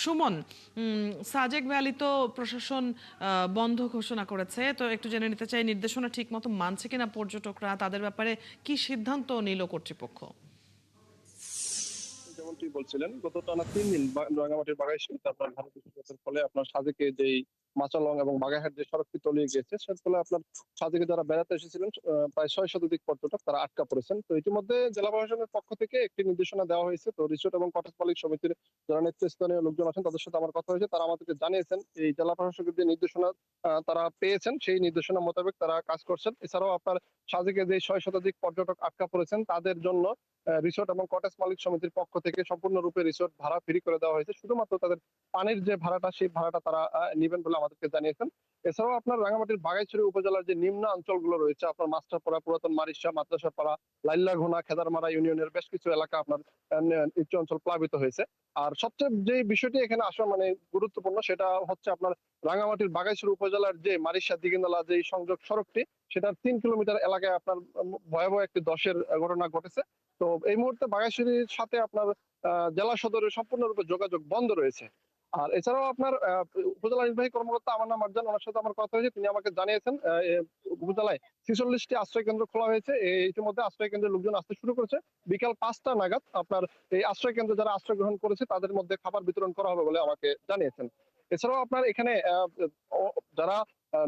Suman, Sajek valley তো প্রশাসন বন্ধ ঘোষণা করেছে, তো একটু জেনে নিতে চাই নির্দেশনা ঠিক মতো মানছে কিনা পর্যটকরা, তাদের ব্যাপারে কি সিদ্ধান্ত নিল কর্তৃপক্ষ? যেমনটি বলছিলেন, গত টানা 3 দিন রাঙামাটির বাঘাইছড়িতে আপনার ভারত বৃষ্টিপাতের ফলে আপনার সাজেকে যেই মাচালং এবং বাগেরহাট যে সড়কটি তলিয়ে গিয়েছে, সের ফলে আপনার সাজেকে যারা বেড়াতে এসেছিলেন প্রায় 6 শতাধিক পর্যটক তারা আটকা পড়েছেন। তো ইতিমধ্যে জেলা প্রশাসনের পক্ষ থেকে একটি নির্দেশনা দেওয়া হয়েছে। তো রিসোর্ট এবং কটেজ মালিক সমিতির যারা নেতৃস্থানীয় লোকজন আছেন তাদের সাথে আমার কথা হয়েছে, তারা আমাদেরকে জানিয়েছেন এই জেলা প্রশাসকের যে নির্দেশনা তারা পেয়েছেন, সেই নির্দেশনা মোতাবেক তারা কাজ করছেন। এছাড়াও আপনার সাজেকে যে 6 শতাধিক পর্যটক আটকা পড়েছেন তাদের জন্য রিসোর্ট এবং কটেজ মালিক সমিতির পক্ষ থেকে সম্পূর্ণরূপে রিসোর্ট ভাড়া ফ্রি করে দেওয়া হয়েছে। শুধুমাত্র তাদের পানির যে ভাড়াটা, সেই ভাড়াটা তারা নিবেন বলে আমাদেরকে জানিয়েছেন। এছাড়াও আপনার রাঙামাটির বাঘাইছড়ি উপজেলার যে নিম্ন অঞ্চলগুলো রয়েছে, আপনার মাস্টারপাড়া, পুরাতন মারিশা, মাদ্রাসাপাড়া, লাইল্লাঘোনা, খেদারমারা ইউনিয়নের বেশ কিছু এলাকা আপনার নিচু অঞ্চল প্লাবিত হয়েছে। আর সবচেয়ে যে বিষয়টি এখানে আসা মানে গুরুত্বপূর্ণ, সেটা হচ্ছে আপনার রাঙামাটির বাঘাইছড়ি উপজেলার যে মারিশা দিঘিনালা যে সংযোগ সড়কটি, সেটার 3 কিলোমিটার এলাকায় আপনার ভয়াবহ একটি ধসের ঘটনা ঘটেছে। তো এই মুহূর্তে বাঘাইছড়ির সাথে আপনার জেলা সদরের সম্পূর্ণরূপে যোগাযোগ বন্ধ রয়েছে। আর এছাড়াও আপনার উপজেলা নির্বাহী কর্মকর্তা আমার নাম মার্জান, ওনার সাথে আমার কথা হয়েছে, তিনি আমাকে জানিয়েছেন উপজেলায় 46টি আশ্রয় কেন্দ্র খোলা হয়েছে। ইতিমধ্যে আশ্রয় কেন্দ্রের লোকজন আসতে শুরু করেছে। বিকাল 5টা নাগাদ আপনার এই আশ্রয় কেন্দ্রে যারা আশ্রয় গ্রহণ করেছে তাদের মধ্যে খাবার বিতরণ করা হবে বলে আমাকে জানিয়েছেন। এছাড়াও আপনার এখানে যারা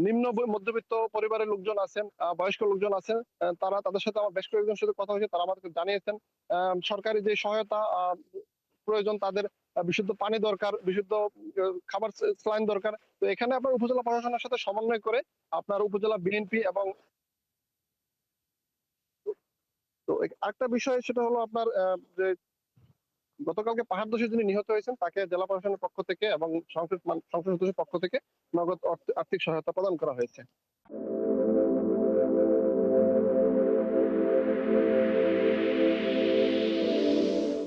নিম্ন মধ্যবিত্ত পরিবারের লোকজন আছেন, বয়স্ক লোকজন আছেন, তারা তাদের সাথে আমার বেশ কয়েকজনের সাথে কথা হয়েছে, তারা আমাদেরকে জানিয়েছেন সরকারি যে সহায়তা প্রয়োজন, তাদের বিশুদ্ধ পানি দরকার, বিশুদ্ধ খাবার স্যালাইন দরকার। তো এখানে আপনার উপজেলা প্রশাসনের সাথে সমন্বয় করে আপনার উপজেলা বিএনপি এবং তো আরেকটা বিষয় সেটা হলো আপনার যে গতকালকে পাহাড় ধসে যিনি নিহত হয়েছেন তাকে জেলা প্রশাসনের পক্ষ থেকে এবং সংসদ সদস্যের পক্ষ থেকে নগদ আর্থিক সহায়তা প্রদান করা হয়েছে।